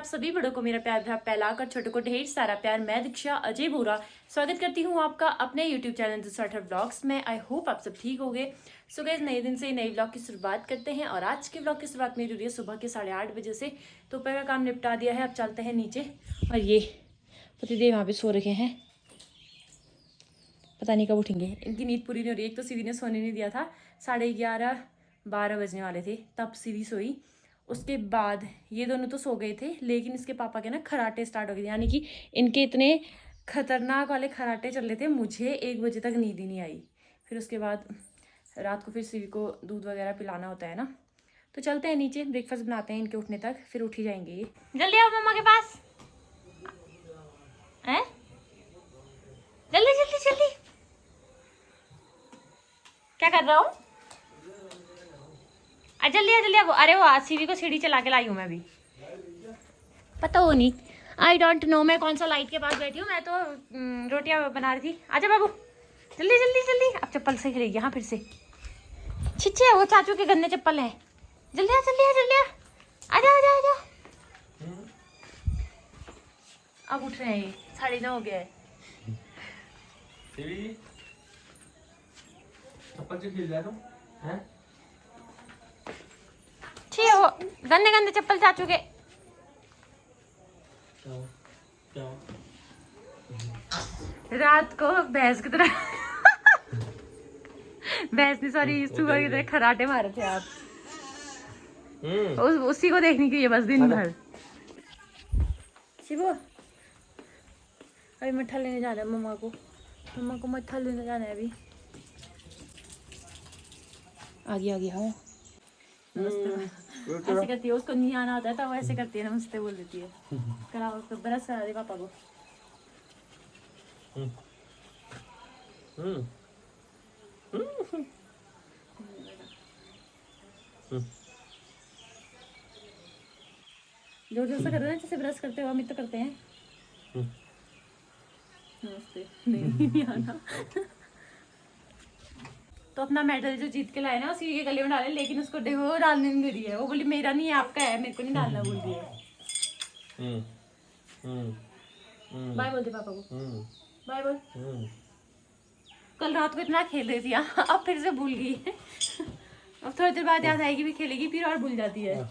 आप सभी बड़ों को मेरा प्यार भरा फैलाकर छोटों को ढेर सारा प्यार। मैं दीक्षा अजय बोरा स्वागत करती हूँ आपका अपने YouTube चैनल दिसवाटर व्लॉग्स में। आई होप आप सब ठीक होंगे। सो गाइस, नए दिन से नए व्लॉग की शुरुआत करते हैं और आज के व्लॉग की शुरुआत मेरी हो रही है सुबह के 8:30 बजे से। तो ऊपर का काम निपटा दिया है, अब चलते हैं नीचे। और ये पतिदेव वहाँ पे सो रखे हैं, पता नहीं कब उठेंगे। इनकी नींद पूरी नहीं हो रही। एक तो सीवी ने सोने नहीं दिया था, 11:30-12 बजने वाले थे तब सीवी सोई। उसके बाद ये दोनों तो सो गए थे, लेकिन इसके पापा के ना खराटे स्टार्ट हो गए थे, यानी कि इनके इतने खतरनाक वाले खराटे चल रहे थे, मुझे 1 बजे तक नींद ही नहीं आई। फिर उसके बाद रात को फिर सीवी को दूध वगैरह पिलाना होता है ना। तो चलते हैं नीचे, ब्रेकफास्ट बनाते हैं इनके उठने तक, फिर उठ ही जाएंगे ये। जल्दी आओ मम्मा के पास, हैं? जल्दी जल्दी जल्दी। क्या कर रहा हूँ? जल्दी आ जल्दी आ। अरे वो सीवी को सीढ़ी चला के लाई हूँ मैं भी, पता हो नहीं। आई डोंट नो मैं कौन सा लाइट के पास बैठी हूँ। मैं तो रोटियां बना रही थी। आजा बाबू, जल्दी जल्दी जल्दी। अब चप्पल से खेलेगी यहाँ फिर से। छिछे वो चाचू के गंदे चप्पल हैं। जल्दी आ जल्दी आ जल्दी आ। आजा आजा आजा। अब उठ रहे हैं ये, 9:30 हो गया है। चप्पल से खेल रहा तुम हैं? छी वो गंदे गंदे चप्पल चाचू के। क्या? रात को भैंस की तरह भैंस नहीं, सॉरी, सुअर की तरह खराटे मारे थे आप। उसी को देखने के लिए बस दिन भर। शिवो अभी मट्ठा लेने जाना है मम्मा को मट्ठा लेने जाना है अभी। आ गया हाँ। ऐसे करती है, उसको नहीं आना होता है तो वो ऐसे करती है, नमस्ते बोल देती है। कराओ उसको, ब्रश करा दे पापा को। जोर जोर से कर रहे हैं जैसे ब्रश करते हो, हम तो करते हैं। नमस्ते। नहीं आना। तो अपना मेडल जो जीत के लाए ना उसी के गले में डाले, लेकिन उसको वो डालने नहीं दे रही है। वो बोली मेरा नहीं है आपका है, मेरे को नहीं डालना बोल रही है। बाय बोल दे पापा को, बाय बोल। कल रात को इतना खेल रही थी, अब फिर से भूल गई। अब थोड़ी देर बाद याद आएगी भी खेलेगी, फिर और भूल जाती है।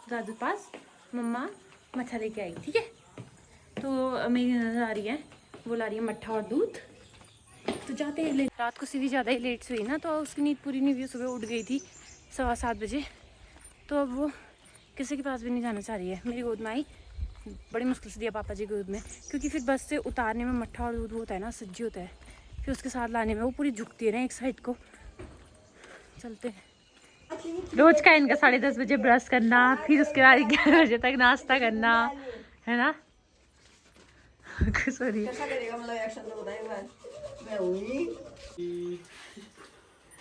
दादू पास मम्मा मट्ठा लेके आई, ठीक है। तो मेरी नजर आ रही है, वो ला रही है मट्ठा और दूध। तो जाते हैं। रात को सीधी ज़्यादा ही लेट सोई ना, तो उसकी नींद पूरी नहीं हुई। सुबह उठ गई थी 7:15 बजे। तो अब वो किसी के पास भी नहीं जाना चाह रही है। मेरी गोद में आई, बड़ी मुश्किल से दिया पापा जी गोद में, क्योंकि फिर बस से उतारने में मट्ठा और दूध होता है ना, सज्जी होता है, फिर उसके साथ लाने में वो पूरी झुकती है ना एक साइड को। चलते हैं। रोज का इनका 10:30 बजे ब्रश करना, फिर उसके बाद 11 बजे तक नाश्ता करना, है ना। सॉरी।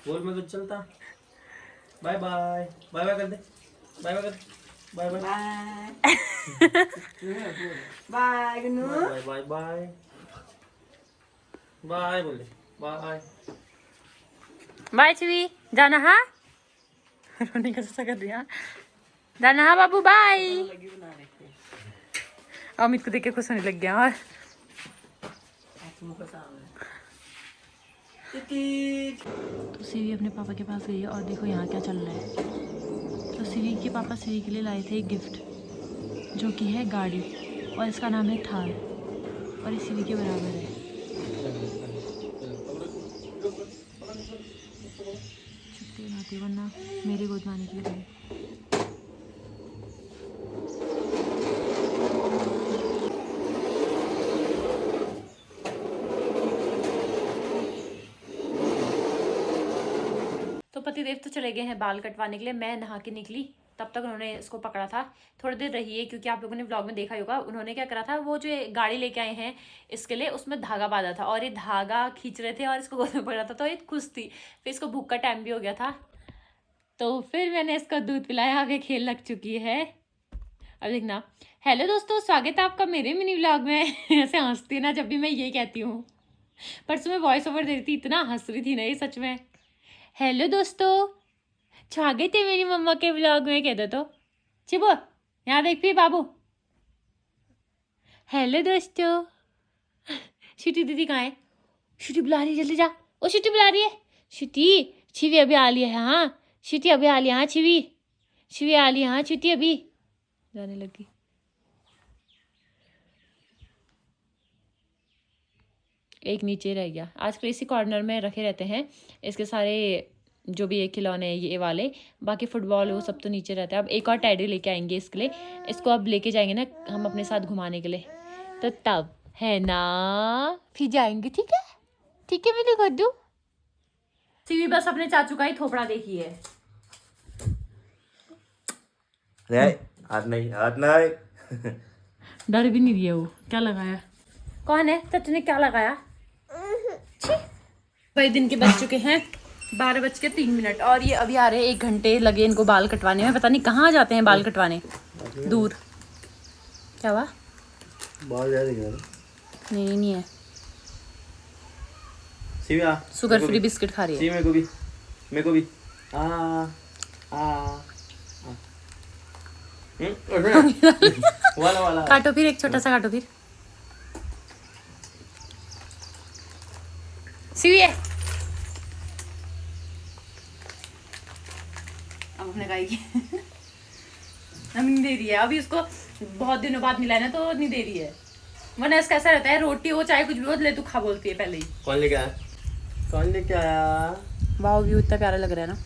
बोल मैं तो चलता। बाय बाय बाय बाय कर दे, बाय बाय कर दे, bye bye bye Gunu, bye bye bye bye बोल दे, बाय बाय चिवी, जाना हाँ। रोने का सा कर दिया। जाना हाँ बाबू, बाय। अमित को देख के खुश होने लग गया। और तो सीवी अपने पापा के पास गई है और देखो यहाँ क्या चल रहा है। तो सीवी के पापा सीवी के लिए लाए थे एक गिफ्ट, जो कि है गाड़ी, और इसका नाम है थार, और ये सीवी के बराबर है। छुट्टी बनाती, वरना मेरे गोद में आने के लिए। तो पतिदेव तो चले गए हैं बाल कटवाने के लिए। मैं नहा के निकली, तब तक उन्होंने इसको पकड़ा था। थोड़ी देर रही है, क्योंकि आप लोगों ने व्लॉग में देखा ही होगा। उन्होंने क्या करा था, वो जो गाड़ी लेके आए हैं इसके लिए, उसमें धागा बांधा था और ये धागा खींच रहे थे और इसको गोद में पकड़ा था, तो ये खुश थी। फिर इसको भूख का टाइम भी हो गया था, तो फिर मैंने इसको दूध पिलाया। आगे खेल लग चुकी है। अब देखना। हेलो दोस्तों, स्वागत है आपका मेरे मिनी व्लॉग में। ऐसे हंसती ना जब भी मैं ये कहती हूँ। परसों मैं वॉइस ओवर देती, इतना हंस रही थी ना ये, सच में। हेलो दोस्तों, स्वागत है मेरी मम्मा के व्लॉग में, कह दो तो। चिबो यहाँ देख भी बाबू। हेलो दोस्तों। श्रुति दीदी कहाँ है? श्रुति बुला रही है, जल्दी जा। ओ श्रुति बुला रही है। श्रुति छिवी अभी आ लिया है। हाँ श्रुति अभी आ लिया। हाँ छिवी छिवी आ लिया। हाँ श्रुति अभी जाने लगी। एक नीचे रह गया। आजकल इसी कॉर्नर में रखे रहते हैं इसके सारे जो भी ये खिलौने ये वाले, बाकी फुटबॉल वो सब तो नीचे रहता है। अब एक और टेडी लेके आएंगे इसके लिए, इसको अब लेके जाएंगे ना हम अपने साथ घुमाने के लिए, तो तब है ना फिर जाएंगे। ठीक है ठीक है मैं दिखा दूँ। सीवी बस अपने चाचू का ही थोपड़ा देखी है। हाथ नहीं हाथ नहीं। डर भी नहीं दिया वो। क्या लगाया? कौन है? चाचू ने क्या लगाया? भाई दिन के बज चुके हैं 12:03 और ये अभी आ रहे हैं। 1 घंटे लगे इनको बाल कटवाने में। पता नहीं कहाँ जाते हैं बाल कटवाने, दूर। क्या हुआ? बाल ज्यादा दिख रहा है। नहीं है। सीवी शुगर फ्री बिस्किट खा रही है। मेरे को भी वाला काटो फिर, एक छोटा सा काटो फिर। सीवी है। अब अपने गाई हम नहीं दे रही है अभी उसको। बहुत दिनों बाद मिला है ना तो नहीं दे रही है, वरना इसका ऐसा रहता है रोटी हो चाहे कुछ भी हो ले तू खा बोलती है पहले ही। कौन लेके आया? वाह व्यू इतना प्यारा लग रहा है ना।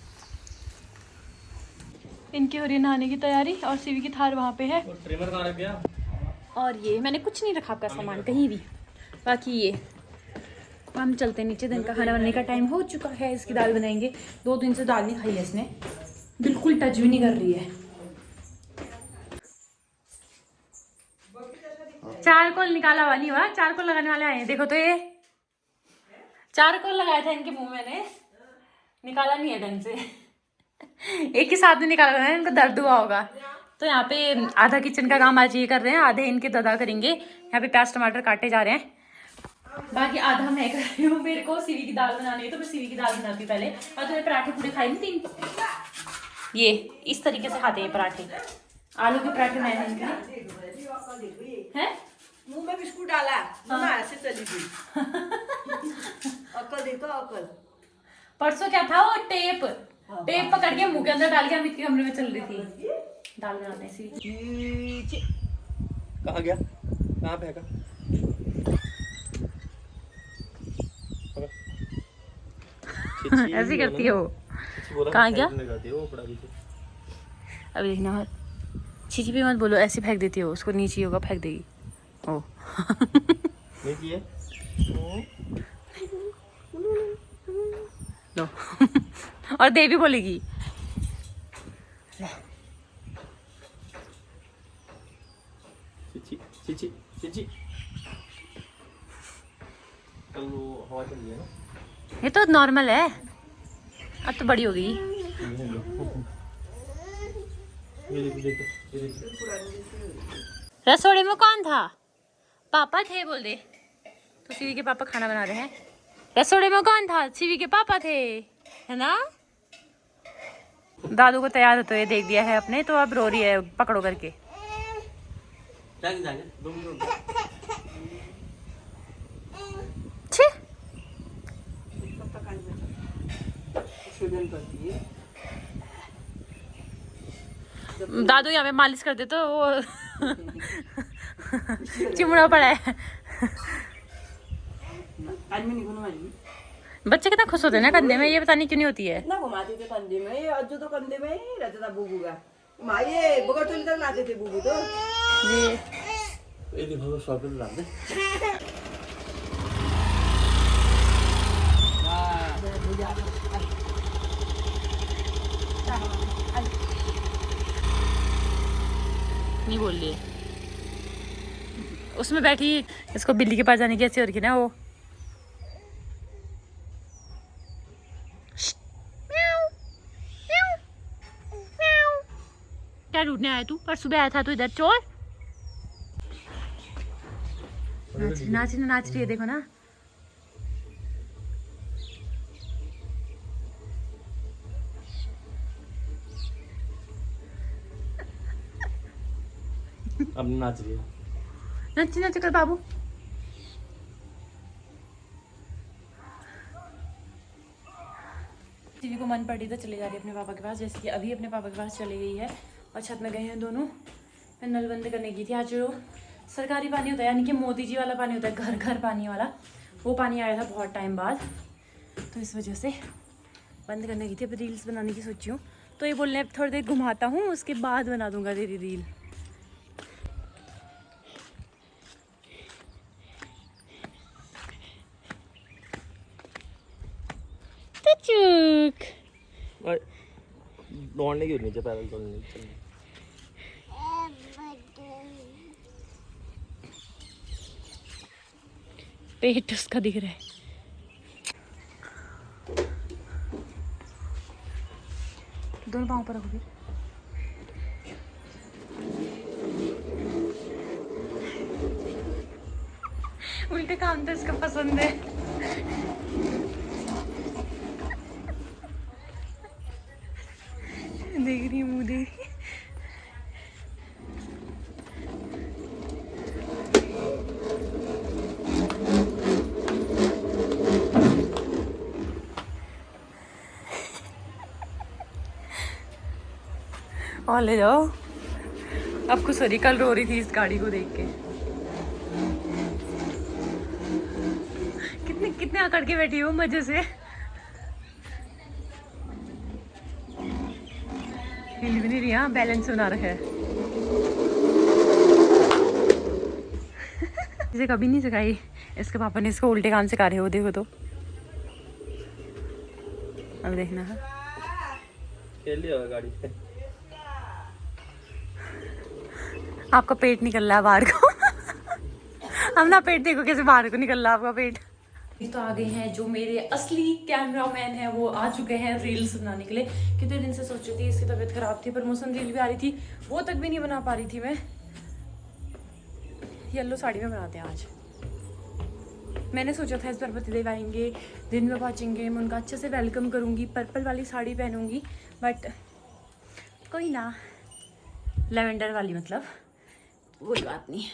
इनकी हो रही है नहाने की तैयारी और सीवी की थार वहाँ पे है। ट्रिमर कहाँ रख गया? और ये मैंने कुछ नहीं रखा आपका सामान कहीं भी। बाकी ये हम चलते हैं नीचे। दिन का खाना बनाने का टाइम हो चुका है। इसकी दाल बनाएंगे। 2 दिन से दाल नहीं खाई है इसने, बिल्कुल टच भी नहीं कर रही है। चारकोल निकाला हुआ नहीं हुआ, चारकोल लगाने वाले आए हैं। देखो तो ये चारकोल लगाया था इनके मुंह में, निकाला नहीं है ढंग से। एक ही साथ में निकाला था, इनको दर्द हुआ होगा। तो यहाँ पे आधा किचन का काम आज ये कर रहे हैं, आधे इनके दादा करेंगे। यहाँ पे प्याज टमाटर काटे जा रहे हैं, बाकी आधा मैं कर रही हूँ। मेरे को सीवी की दाल बनानी है तो मैं सीवी की दाल बनाती हूँ पहले। और तुम्हें पराठे पूरे खाए नहीं 3। ये इस तरीके से खाते हैं पराठे। आलू के पराठे मैंने इनके हैं मुंह में बिस्कुट डाला। हाँ। ऐसे चली गई। अक्ल देखो अक्ल। परसों क्या था वो टेप पकड़ के मुंह के अंदर डाल के हम इतने कमरे में चल रही थी दाल बनाने से। कहाँ गया? कहाँ फेंका? ऐसी करती हो। कहाँ गया? अभी देखना मत, चीची भी मत बोलो, ऐसे फेंक देती हो उसको। नीचे होगा फेंक देगी। ओ लो और देवी बोलेगी। चिची कल वो हवा चल रही है ना। ये तो नॉर्मल है, अब तो बड़ी हो गई। रसोड़े में कौन था? पापा थे बोल दे। तो सीवी के पापा खाना बना रहे हैं। रसोड़े में कौन था? सीवी के पापा थे, है ना। दादू को तैयार होते हुए देख दिया है अपने, तो अब रो रही है पकड़ो करके। छी दादू यहाँ पे मालिश कर दे तो वो चिमड़ा पड़ा है। बच्चे कितना खुश होते हैं ना कंधे में, ये पता नहीं क्यों नहीं होती है। ना घुमाते थे कंधे में, ये अज्जू तो कंधे में ही रहता था बूबू का। माँ ये बगटोली तक लाते थे बूबू तो। ये देखो शॉपिंग ला दे। नहीं बोल रही है। उसमें बैठी इसको बिल्ली के पास जाने की ऐसी हो रही है ना वो। क्या ढूंढने आया तू? पर सुबह आया था तू इधर चोर। नाच रही है देखो ना। सामने नाच रही है। नच्ची नच कर बाबू। टीवी को मन पड़ी तो चले जा रही है अपने पापा के पास, जैसे कि अभी अपने पापा के पास चली गई है और छत में गए हैं दोनों। मैं नल बंद करने की थी। आज जो सरकारी पानी होता है, यानी कि मोदी जी वाला पानी होता है, घर घर पानी वाला, वो पानी आया था बहुत टाइम बाद, तो इस वजह से बंद करने की थी। अब रील्स बनाने की सोची हूँ, तो ये बोलने थोड़ी देर घुमाता हूँ, उसके बाद बना दूंगा तेरी रील। दौड़ने की नीचे पैदल चलने की। पेट उसका दिख रहा है। दोनों पाँव पर रखो फिर। उल्टे काम तो इसका पसंद है। देख रही मुँह देख रही। और ले जाओ। अब खुश हो रही, कल रो रही थी इस गाड़ी को देख के। कितने कितने आकड़ के बैठी हो मजे से। हिल भी नहीं रही, हाँ बैलेंस बना रखा है। इसे कभी नहीं सिखाई, इसके पापा ने इसको उल्टे काम सिखा रहे हो, देखो तो। अब देखना है खेल लिया गाड़ी पे। आपका पेट निकल रहा है बाहर को। हम ना पेट देखो कैसे बाहर को निकल रहा है आपका पेट। तो आ गए हैं जो मेरे असली कैमरामैन है, वो आ चुके हैं रील्स बनाने के लिए। कितने दिन से सोच रही थी, इसकी तबीयत खराब थी, प्रमोशन रील भी आ रही थी, वो तक भी नहीं बना पा रही थी मैं। येलो साड़ी में बनाते हैं आज। मैंने सोचा था इस बार पतिदेव आएंगे, दिन में पहुँचेंगे, मैं उनका अच्छे से वेलकम करूँगी, पर्पल वाली साड़ी पहनूंगी, बट कोई ना, लेवेंडर वाली मतलब, कोई बात नहीं।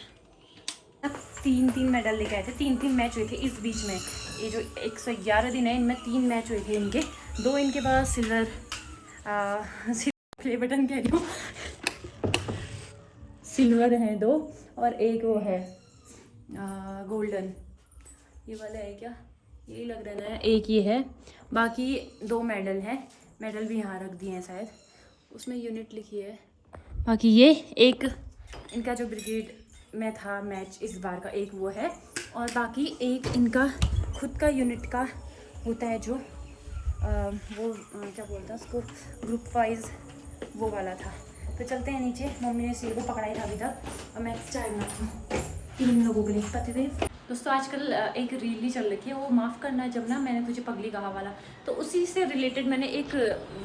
3 मेडल लेके आए थे, 3 मैच हुए थे इस बीच में। ये जो 111 दिन है, इनमें 3 मैच हुए थे इनके। 2 इनके पास सिल्वर प्ले बटन कह रही हूँ, सिल्वर हैं 2, और एक वो है गोल्डन। ये वाला है क्या, यही लग रहा है, एक ये है। बाकी 2 मेडल हैं, मेडल भी यहाँ रख दिए हैं शायद, उसमें यूनिट लिखी है। बाकी ये एक इनका जो ब्रिगेड में था मैच इस बार का, एक वो है, और बाकी एक इनका खुद का यूनिट का होता है, जो वो क्या बोलता है उसको, ग्रुप वाइज वो वाला था। तो चलते हैं नीचे, मम्मी ने सील को पकड़ाई था अभी तक, और मैं चाय बनाती हूँ 3 लोगों के लिए। पतिदेव दोस्तों, आजकल एक रील ही चल रही है, वो माफ़ करना जब ना मैंने तुझे पगली कहा वाला, तो उसी से रिलेटेड मैंने एक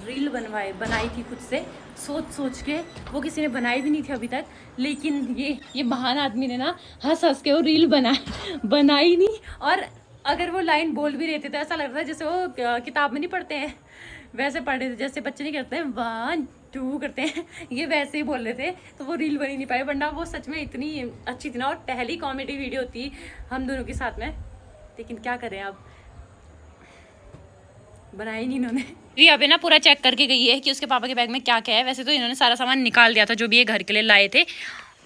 रील बनाई थी खुद से सोच के। वो किसी ने बनाई भी नहीं थी अभी तक, लेकिन ये महान आदमी ने ना हंस हंस के वो रील बनाई नहीं। और अगर वो लाइन बोल भी रहे थे तो ऐसा लग रहा था जैसे वो किताब में नहीं पढ़ते हैं, वैसे पढ़ रहे थे, जैसे बच्चे नहीं करते हैं 1 2 करते हैं, ये वैसे ही बोल रहे थे। तो वो रील बनी नहीं पाई, वरना वो सच में इतनी अच्छी थी ना, और पहली कॉमेडी वीडियो थी हम दोनों के साथ में। लेकिन क्या करें, अब बनाई नहीं इन्होंने। रिया पे ना पूरा चेक करके गई है कि उसके पापा के बैग में क्या क्या है। वैसे तो इन्होंने सारा सामान निकाल दिया था जो भी ये घर के लिए लाए थे,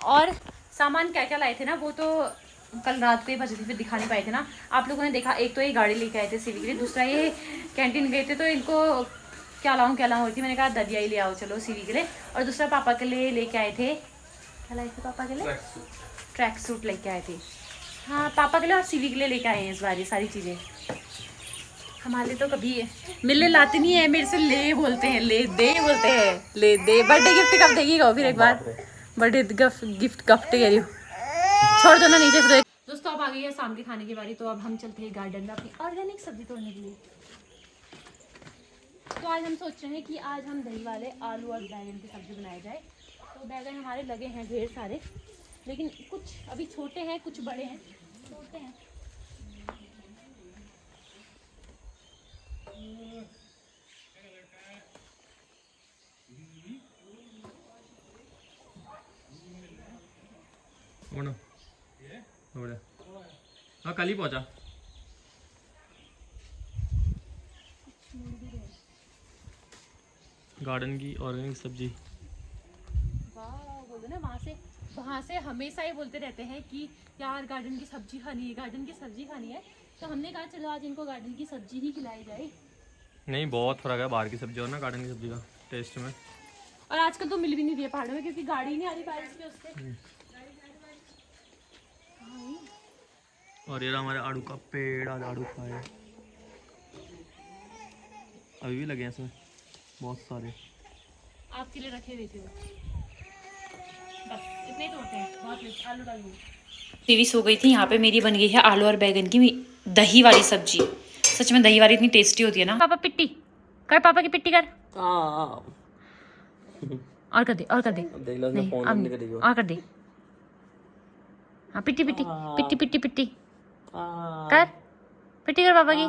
और सामान क्या क्या लाए थे ना, वो तो कल रात को ही बचे थे, फिर दिखा नहीं पाए थे ना। आप लोगों ने देखा, एक तो ये गाड़ी लेके आए थे सीवी के लिए, दूसरा ये कैंटीन गए थे, तो इनको क्या लाऊं हो रही थी, मैंने कहा ददिया ही ले आओ चलो सीवी के लिए। और दूसरा पापा के लिए लेके आए थे, क्या लाए थे पापा के लिए, ट्रैक सूट लेके आए थे। हाँ, पापा के लिए और सीवी के लिए लेके आए हैं इस बार ये सारी चीज़ें। हमारे तो कभी मिलने लाते नहीं है, मेरे से ले बोलते हैं, ले दे बोलते हैं, ले दे। बर्थडे गिफ्ट कब देगी कहो फिर एक बार, बर्थडे गिफ्ट कब कह रही हूँ, छोड़ दो ना नीचे फिर। दोस्तों अब आ गई है शाम के खाने की बारी, तो अब हम चलते हैं गार्डन में अपनी ऑर्गेनिक सब्जी तोड़ने के लिए। तो आज हम सोच रहे हैं कि आज हम दही वाले आलू और बैंगन की सब्जी बनाई जाए। तो बैंगन हमारे लगे हैं ढेर सारे, लेकिन कुछ अभी छोटे हैं, कुछ बड़े हैं, तोड़ते हैं। बोलो बोले हाँ कल ही पहुंचा। गार्डन की ऑर्गेनिक सब्जी। बोलो ना, वहाँ से हमेशा ही बोलते रहते हैं कि यार गार्डन की सब्जी खानी है, गार्डन की सब्जी खानी है। तो हमने कहा चलो आज इनको गार्डन की सब्जी ही खिलाई जाए। नहीं, बहुत फर्क है बाहर की सब्जी और ना गार्डन की सब्जी का टेस्ट में। और आजकल तो मिल भी नहीं रही है पहाड़ों में, क्योंकि गाड़ी नहीं आ रही बारिश की उससे। और ये हमारे आड़ू का पेड़, आज आड़ू खाए अभी भी लगे हैं इसमें बहुत सारे। आपके लिए रखे हुए थे वो। बस इतने तो होते हैं, बहुत लेट। आलू डाल दूँ। टीवी सो गई थी। यहाँ पे मेरी बन गई है आलू और बैगन की दही वाली सब्जी। सच में दही वाली इतनी टेस्टी होती है ना। पापा पिट्टी कर, पापा की पिट्टी कर। और कर दे, और कर दे। नहीं, अब नहीं। और कर दे। हाँ पिट्टी पिट्टी पिट्टी पिट्टी पिट्टी कर, पिट्टी कर पापा की।